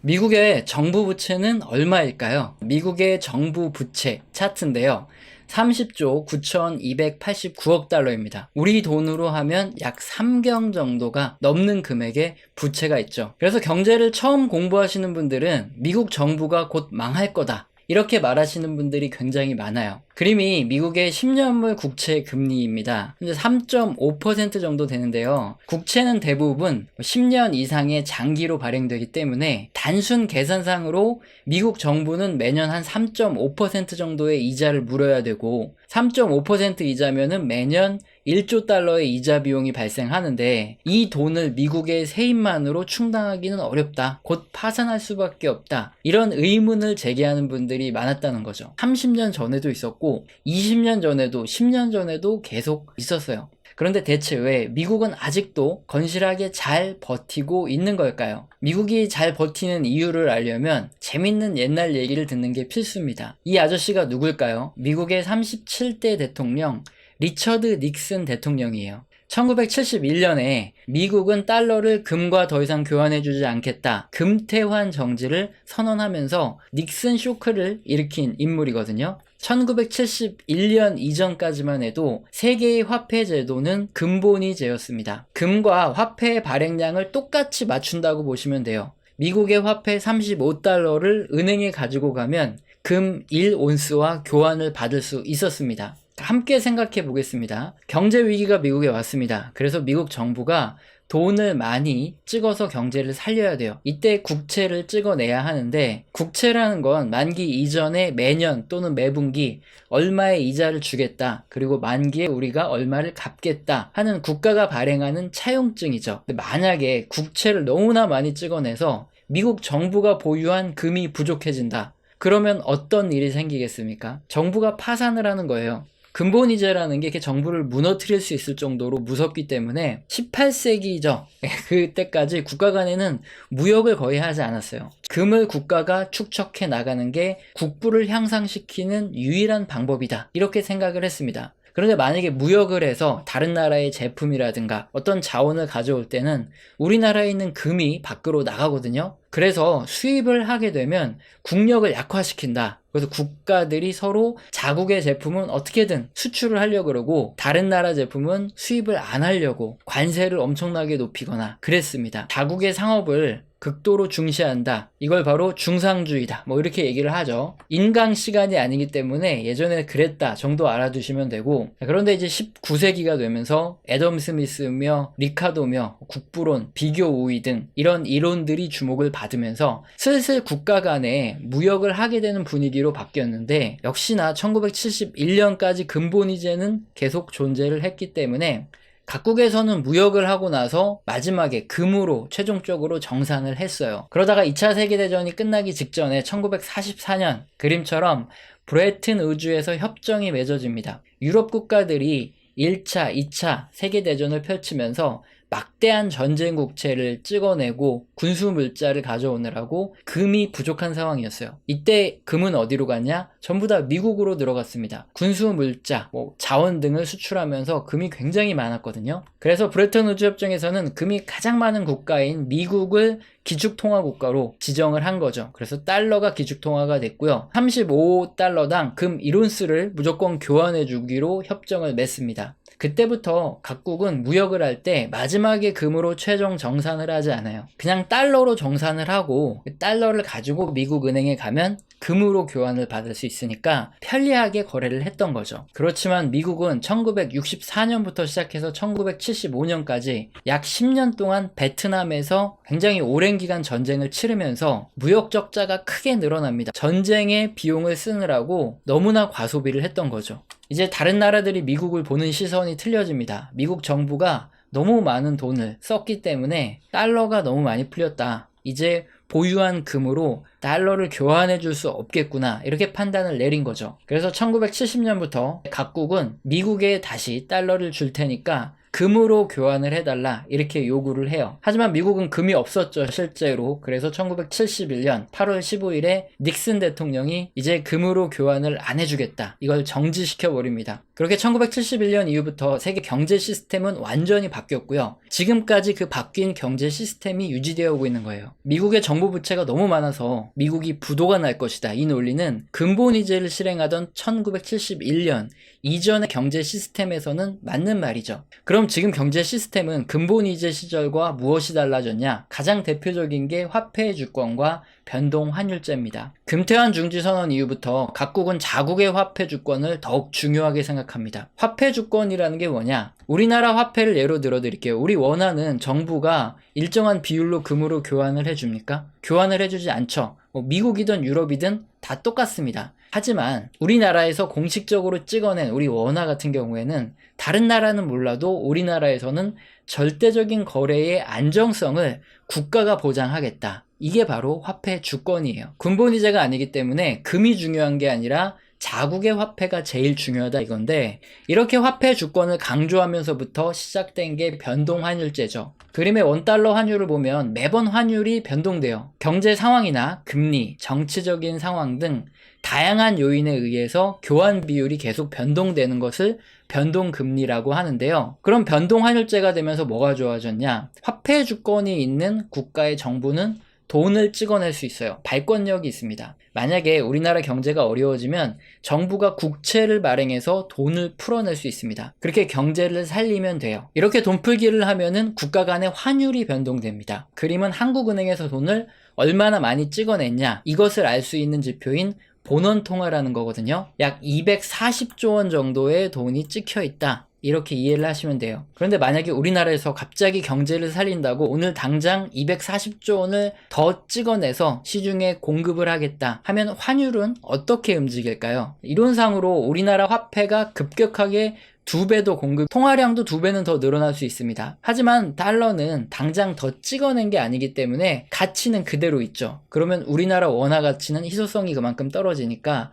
미국의 정부 부채는 얼마일까요? 미국의 정부 부채 차트인데요. 30조 9,289억 달러입니다. 우리 돈으로 하면 약 3경 정도가 넘는 금액의 부채가 있죠. 그래서 경제를 처음 공부하시는 분들은 미국 정부가 곧 망할 거다, 이렇게 말하시는 분들이 굉장히 많아요. 그림이 미국의 10년물 국채 금리입니다. 현재 3.5% 정도 되는데요. 국채는 대부분 10년 이상의 장기로 발행되기 때문에 단순 계산상으로 미국 정부는 매년 한 3.5% 정도의 이자를 물어야 되고, 3.5% 이자면은 매년 1조 달러의 이자 비용이 발생하는데, 이 돈을 미국의 세입만으로 충당하기는 어렵다, 곧 파산할 수밖에 없다, 이런 의문을 제기하는 분들이 많았다는 거죠. 30년 전에도 있었고 20년 전에도 10년 전에도 계속 있었어요. 그런데 대체 왜 미국은 아직도 건실하게 잘 버티고 있는 걸까요? 미국이 잘 버티는 이유를 알려면 재밌는 옛날 얘기를 듣는 게 필수입니다. 이 아저씨가 누굴까요? 미국의 37대 대통령 리처드 닉슨 대통령이에요. 1971년에 미국은 달러를 금과 더 이상 교환해주지 않겠다, 금태환 정지를 선언하면서 닉슨 쇼크를 일으킨 인물이거든요. 1971년 이전까지만 해도 세계의 화폐 제도는 금본위제였습니다. 금과 화폐의 발행량을 똑같이 맞춘다고 보시면 돼요. 미국의 화폐 35달러를 은행에 가지고 가면 금 1온스와 교환을 받을 수 있었습니다. 함께 생각해 보겠습니다. 경제 위기가 미국에 왔습니다. 그래서 미국 정부가 돈을 많이 찍어서 경제를 살려야 돼요. 이때 국채를 찍어내야 하는데, 국채라는 건 만기 이전에 매년 또는 매분기 얼마의 이자를 주겠다, 그리고 만기에 우리가 얼마를 갚겠다 하는 국가가 발행하는 차용증이죠. 근데 만약에 국채를 너무나 많이 찍어내서 미국 정부가 보유한 금이 부족해진다, 그러면 어떤 일이 생기겠습니까? 정부가 파산을 하는 거예요. 근본이자라는 게 이렇게 정부를 무너뜨릴 수 있을 정도로 무섭기 때문에 18세기죠. 그때까지 국가 간에는 무역을 거의 하지 않았어요. 금을 국가가 축적해 나가는 게 국부를 향상시키는 유일한 방법이다, 이렇게 생각을 했습니다. 그런데 만약에 무역을 해서 다른 나라의 제품이라든가 어떤 자원을 가져올 때는 우리나라에 있는 금이 밖으로 나가거든요. 그래서 수입을 하게 되면 국력을 약화시킨다. 그래서 국가들이 서로 자국의 제품은 어떻게든 수출을 하려고 그러고 다른 나라 제품은 수입을 안 하려고 관세를 엄청나게 높이거나 그랬습니다. 자국의 상업을 극도로 중시한다, 이걸 바로 중상주의다, 뭐 이렇게 얘기를 하죠. 인강 시간이 아니기 때문에 예전에 그랬다 정도 알아두시면 되고, 그런데 이제 19세기가 되면서 애덤 스미스며 리카도며 국부론, 비교 우위 등 이런 이론들이 주목을 받으면서 슬슬 국가 간에 무역을 하게 되는 분위기로 바뀌었는데, 역시나 1971년까지 근본이제는 계속 존재를 했기 때문에 각국에서는 무역을 하고 나서 마지막에 금으로 최종적으로 정산을 했어요. 그러다가 2차 세계대전이 끝나기 직전에 1944년 그림처럼 브레튼 우즈에서 협정이 맺어집니다. 유럽 국가들이 1차, 2차 세계대전을 펼치면서 막대한 전쟁 국채를 찍어내고 군수 물자를 가져오느라고 금이 부족한 상황이었어요. 이때 금은 어디로 갔냐? 전부 다 미국으로 들어갔습니다. 군수 물자, 자원 등을 수출하면서 금이 굉장히 많았거든요. 그래서 브레튼 우즈 협정에서는 금이 가장 많은 국가인 미국을 기축통화국가로 지정을 한 거죠. 그래서 달러가 기축통화가 됐고요. 35달러당 금 1온스를 무조건 교환해 주기로 협정을 맺습니다. 그때부터 각국은 무역을 할 때 마지막에 금으로 최종 정산을 하지 않아요. 그냥 달러로 정산을 하고 달러를 가지고 미국 은행에 가면 금으로 교환을 받을 수 있으니까 편리하게 거래를 했던 거죠. 그렇지만 미국은 1964년부터 시작해서 1975년까지 약 10년 동안 베트남에서 굉장히 오랜 기간 전쟁을 치르면서 무역 적자가 크게 늘어납니다. 전쟁에 비용을 쓰느라고 너무나 과소비를 했던 거죠. 이제 다른 나라들이 미국을 보는 시선이 틀려집니다. 미국 정부가 너무 많은 돈을 썼기 때문에 달러가 너무 많이 풀렸다, 이제 보유한 금으로 달러를 교환해 줄 수 없겠구나, 이렇게 판단을 내린 거죠. 그래서 1970년부터 각국은 미국에 다시 달러를 줄 테니까 금으로 교환을 해달라, 이렇게 요구를 해요. 하지만 미국은 금이 없었죠, 실제로. 그래서 1971년 8월 15일에 닉슨 대통령이 이제 금으로 교환을 안 해주겠다, 이걸 정지시켜 버립니다. 그렇게 1971년 이후부터 세계 경제 시스템은 완전히 바뀌었고요. 지금까지 그 바뀐 경제 시스템이 유지되어 오고 있는 거예요. 미국의 정부 부채가 너무 많아서 미국이 부도가 날 것이다, 이 논리는 근본이제를 실행하던 1971년 이전의 경제 시스템에서는 맞는 말이죠. 그럼 지금 경제 시스템은 근본이제 시절과 무엇이 달라졌냐? 가장 대표적인 게 화폐 주권과 변동 환율제입니다. 금태환 중지선언 이후부터 각국은 자국의 화폐 주권을 더욱 중요하게 생각합니다. 화폐 주권이라는 게 뭐냐? 우리나라 화폐를 예로 들어 드릴게요. 우리 원화는 정부가 일정한 비율로 금으로 교환을 해줍니까? 교환을 해주지 않죠. 미국이든 유럽이든 다 똑같습니다. 하지만 우리나라에서 공식적으로 찍어낸 우리 원화 같은 경우에는 다른 나라는 몰라도 우리나라에서는 절대적인 거래의 안정성을 국가가 보장하겠다. 이게 바로 화폐 주권이에요. 근본이제가 아니기 때문에 금이 중요한 게 아니라 자국의 화폐가 제일 중요하다, 이건데, 이렇게 화폐 주권을 강조하면서부터 시작된 게 변동환율제죠. 그림의 원달러 환율을 보면 매번 환율이 변동돼요. 경제 상황이나 금리, 정치적인 상황 등 다양한 요인에 의해서 교환 비율이 계속 변동되는 것을 변동금리라고 하는데요. 그럼 변동환율제가 되면서 뭐가 좋아졌냐? 화폐 주권이 있는 국가의 정부는 돈을 찍어낼 수 있어요. 발권력이 있습니다. 만약에 우리나라 경제가 어려워지면 정부가 국채를 발행해서 돈을 풀어낼 수 있습니다. 그렇게 경제를 살리면 돼요. 이렇게 돈 풀기를 하면은 국가 간의 환율이 변동됩니다. 그림은 한국은행에서 돈을 얼마나 많이 찍어냈냐, 이것을 알 수 있는 지표인 본원통화라는 거거든요. 약 240조 원 정도의 돈이 찍혀 있다, 이렇게 이해를 하시면 돼요. 그런데 만약에 우리나라에서 갑자기 경제를 살린다고 오늘 당장 240조 원을 더 찍어내서 시중에 공급을 하겠다 하면 환율은 어떻게 움직일까요? 이론상으로 우리나라 화폐가 급격하게 2배 더 공급, 통화량도 2배는 더 늘어날 수 있습니다. 하지만 달러는 당장 더 찍어낸 게 아니기 때문에 가치는 그대로 있죠. 그러면 우리나라 원화 가치는 희소성이 그만큼 떨어지니까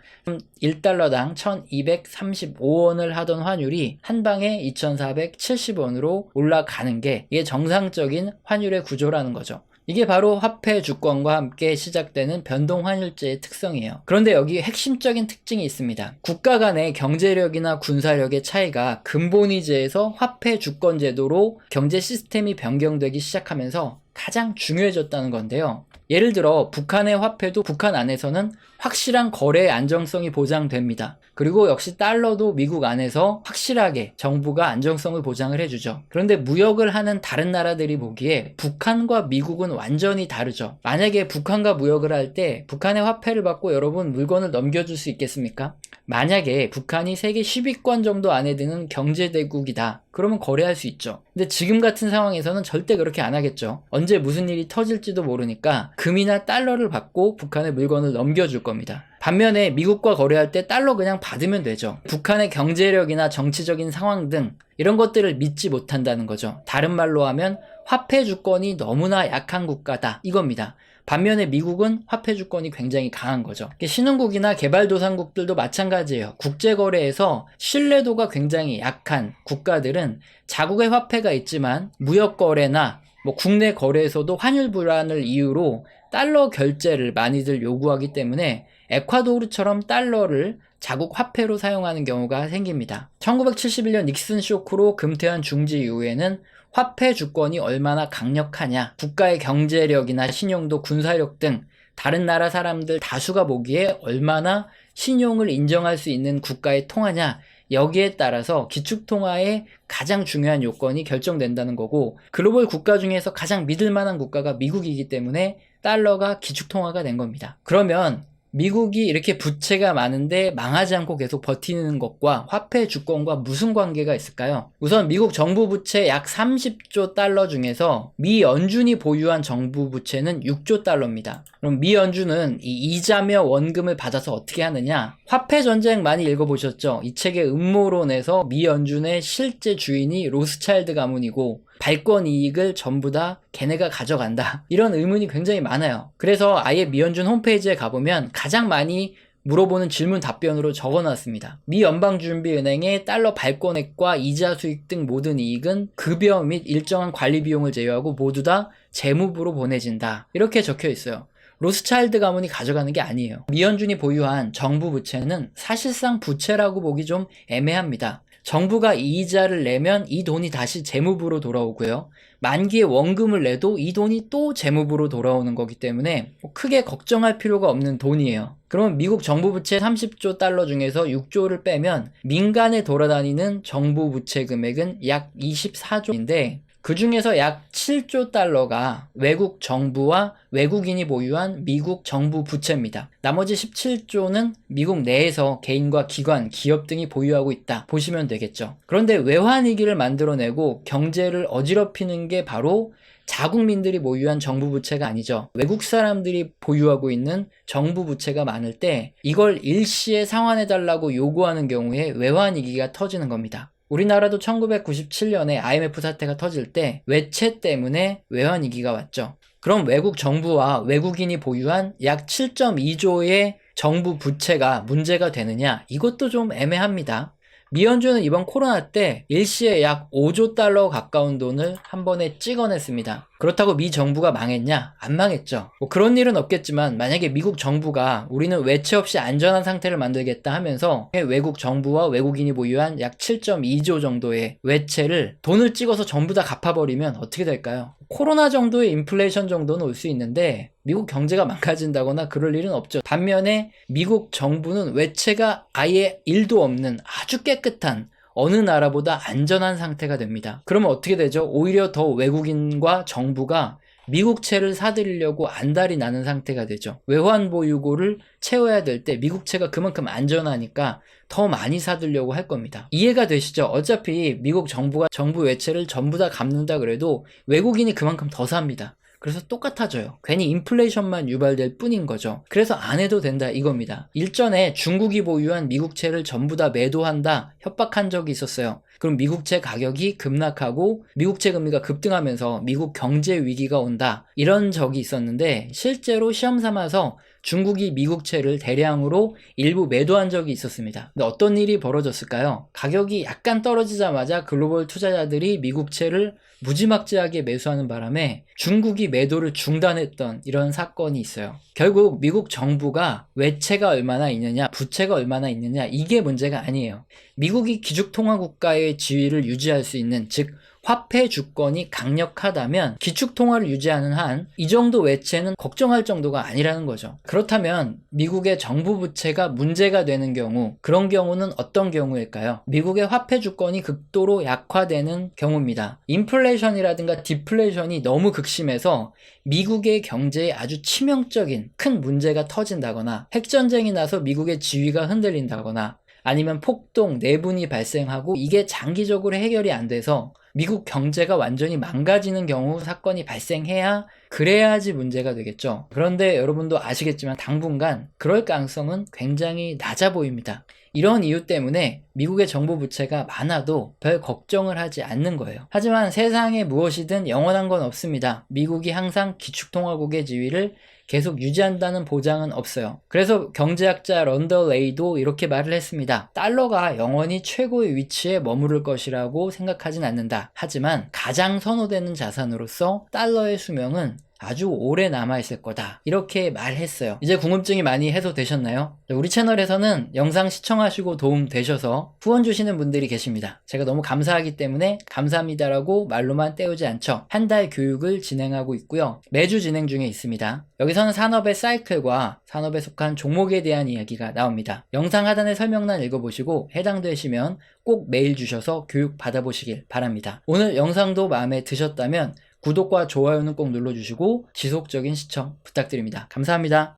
1달러당 1235원을 하던 환율이 한 방에 2470원으로 올라가는 게, 이게 정상적인 환율의 구조라는 거죠. 이게 바로 화폐 주권과 함께 시작되는 변동환율제의 특성이에요. 그런데 여기 핵심적인 특징이 있습니다. 국가 간의 경제력이나 군사력의 차이가 근본이제에서 화폐 주권 제도로 경제 시스템이 변경되기 시작하면서 가장 중요해졌다는 건데요. 예를 들어 북한의 화폐도 북한 안에서는 확실한 거래의 안정성이 보장됩니다. 그리고 역시 달러도 미국 안에서 확실하게 정부가 안정성을 보장을 해주죠. 그런데 무역을 하는 다른 나라들이 보기에 북한과 미국은 완전히 다르죠. 만약에 북한과 무역을 할 때 북한의 화폐를 받고 여러분 물건을 넘겨줄 수 있겠습니까? 만약에 북한이 세계 10위권 정도 안에 드는 경제대국이다, 그러면 거래할 수 있죠. 근데 지금 같은 상황에서는 절대 그렇게 안 하겠죠. 언제 무슨 일이 터질지도 모르니까 금이나 달러를 받고 북한의 물건을 넘겨줄 겁니다. 반면에 미국과 거래할 때 달러 그냥 받으면 되죠. 북한의 경제력이나 정치적인 상황 등 이런 것들을 믿지 못한다는 거죠. 다른 말로 하면 화폐 주권이 너무나 약한 국가다, 이겁니다. 반면에 미국은 화폐 주권이 굉장히 강한 거죠. 신흥국이나 개발도상국들도 마찬가지예요. 국제거래에서 신뢰도가 굉장히 약한 국가들은 자국의 화폐가 있지만 무역거래나 국내 거래에서도 환율 불안을 이유로 달러 결제를 많이들 요구하기 때문에 에콰도르처럼 달러를 자국 화폐로 사용하는 경우가 생깁니다. 1971년 닉슨 쇼크로 금태환 중지 이후에는 화폐 주권이 얼마나 강력하냐, 국가의 경제력이나 신용도, 군사력 등 다른 나라 사람들 다수가 보기에 얼마나 신용을 인정할 수 있는 국가의 통화냐, 여기에 따라서 기축통화의 가장 중요한 요건이 결정된다는 거고, 글로벌 국가 중에서 가장 믿을 만한 국가가 미국이기 때문에 달러가 기축통화가 된 겁니다. 그러면 미국이 이렇게 부채가 많은데 망하지 않고 계속 버티는 것과 화폐 주권과 무슨 관계가 있을까요? 우선 미국 정부 부채 약 30조 달러 중에서 미 연준이 보유한 정부 부채는 6조 달러입니다. 그럼 미 연준은 이 이자며 원금을 받아서 어떻게 하느냐? 화폐 전쟁 많이 읽어보셨죠? 이 책의 음모론에서 미 연준의 실제 주인이 로스차일드 가문이고 발권 이익을 전부 다 걔네가 가져간다. 이런 의문이 굉장히 많아요. 그래서 아예 미연준 홈페이지에 가보면 가장 많이 물어보는 질문 답변으로 적어놨습니다. 미 연방준비은행의 달러 발권액과 이자 수익 등 모든 이익은 급여 및 일정한 관리 비용을 제외하고 모두 다 재무부로 보내진다. 이렇게 적혀 있어요. 로스차일드 가문이 가져가는 게 아니에요. 미연준이 보유한 정부 부채는 사실상 부채라고 보기 좀 애매합니다. 정부가 이자를 내면 이 돈이 다시 재무부로 돌아오고요. 만기에 원금을 내도 이 돈이 또 재무부로 돌아오는 거기 때문에 크게 걱정할 필요가 없는 돈이에요. 그러면 미국 정부 부채 30조 달러 중에서 6조를 빼면 민간에 돌아다니는 정부 부채 금액은 약 24조인데 그 중에서 약 7조 달러가 외국 정부와 외국인이 보유한 미국 정부 부채입니다. 나머지 17조는 미국 내에서 개인과 기관, 기업 등이 보유하고 있다 보시면 되겠죠. 그런데 외환위기를 만들어내고 경제를 어지럽히는 게 바로 자국민들이 보유한 정부 부채가 아니죠. 외국 사람들이 보유하고 있는 정부 부채가 많을 때 이걸 일시에 상환해달라고 요구하는 경우에 외환위기가 터지는 겁니다. 우리나라도 1997년에 IMF 사태가 터질 때 외채 때문에 외환위기가 왔죠. 그럼 외국 정부와 외국인이 보유한 약 7.2조의 정부 부채가 문제가 되느냐? 이것도 좀 애매합니다. 미연준은 이번 코로나 때 일시에 약 5조 달러 가까운 돈을 한 번에 찍어냈습니다. 그렇다고 미 정부가 망했냐? 안 망했죠. 뭐 그런 일은 없겠지만 만약에 미국 정부가 우리는 외채 없이 안전한 상태를 만들겠다 하면서 외국 정부와 외국인이 보유한 약 7.2조 정도의 외채를 돈을 찍어서 전부 다 갚아버리면 어떻게 될까요? 코로나 정도의 인플레이션 정도는 올 수 있는데 미국 경제가 망가진다거나 그럴 일은 없죠. 반면에 미국 정부는 외채가 아예 1도 없는 아주 깨끗한 어느 나라보다 안전한 상태가 됩니다. 그러면 어떻게 되죠? 오히려 더 외국인과 정부가 미국 채를 사들이려고 안달이 나는 상태가 되죠. 외환 보유고를 채워야 될 때 미국 채가 그만큼 안전하니까 더 많이 사들려고 할 겁니다. 이해가 되시죠? 어차피 미국 정부가 정부 외채를 전부 다 갚는다 그래도 외국인이 그만큼 더 삽니다. 그래서 똑같아져요. 괜히 인플레이션만 유발될 뿐인 거죠. 그래서 안 해도 된다 이겁니다. 일전에 중국이 보유한 미국채를 전부 다 매도한다 협박한 적이 있었어요. 그럼 미국채 가격이 급락하고 미국채 금리가 급등하면서 미국 경제 위기가 온다 이런 적이 있었는데 실제로 시험 삼아서 중국이 미국채를 대량으로 일부 매도한 적이 있었습니다. 근데 어떤 일이 벌어졌을까요? 가격이 약간 떨어지자마자 글로벌 투자자들이 미국채를 무지막지하게 매수하는 바람에 중국이 매도를 중단했던 이런 사건이 있어요. 결국 미국 정부가 외채가 얼마나 있느냐, 부채가 얼마나 있느냐 이게 문제가 아니에요. 미국이 기축통화국가의 지위를 유지할 수 있는, 즉 화폐 주권이 강력하다면 기축통화를 유지하는 한 이 정도 외채는 걱정할 정도가 아니라는 거죠. 그렇다면 미국의 정부 부채가 문제가 되는 경우, 그런 경우는 어떤 경우일까요? 미국의 화폐 주권이 극도로 약화되는 경우입니다. 인플레이션이라든가 디플레이션이 너무 극심해서 미국의 경제에 아주 치명적인 큰 문제가 터진다거나 핵전쟁이 나서 미국의 지위가 흔들린다거나 아니면 폭동, 내분이 발생하고 이게 장기적으로 해결이 안 돼서 미국 경제가 완전히 망가지는 경우 사건이 발생해야 그래야지 문제가 되겠죠. 그런데 여러분도 아시겠지만 당분간 그럴 가능성은 굉장히 낮아 보입니다. 이런 이유 때문에 미국의 정부 부채가 많아도 별 걱정을 하지 않는 거예요. 하지만 세상에 무엇이든 영원한 건 없습니다. 미국이 항상 기축통화국의 지위를 계속 유지한다는 보장은 없어요. 그래서 경제학자 런덜 레이도 이렇게 말을 했습니다. 달러가 영원히 최고의 위치에 머무를 것이라고 생각하진 않는다. 하지만 가장 선호되는 자산으로서 달러의 수명은 아주 오래 남아있을 거다 이렇게 말했어요. 이제 궁금증이 많이 해소되셨나요? 우리 채널에서는 영상 시청하시고 도움 되셔서 후원 주시는 분들이 계십니다. 제가 너무 감사하기 때문에 감사합니다라고 말로만 때우지 않죠. 한 달 교육을 진행하고 있고요. 매주 진행 중에 있습니다. 여기서는 산업의 사이클과 산업에 속한 종목에 대한 이야기가 나옵니다. 영상 하단의 설명란 읽어보시고 해당되시면 꼭 메일 주셔서 교육 받아보시길 바랍니다. 오늘 영상도 마음에 드셨다면 구독과 좋아요는 꼭 눌러주시고 지속적인 시청 부탁드립니다. 감사합니다.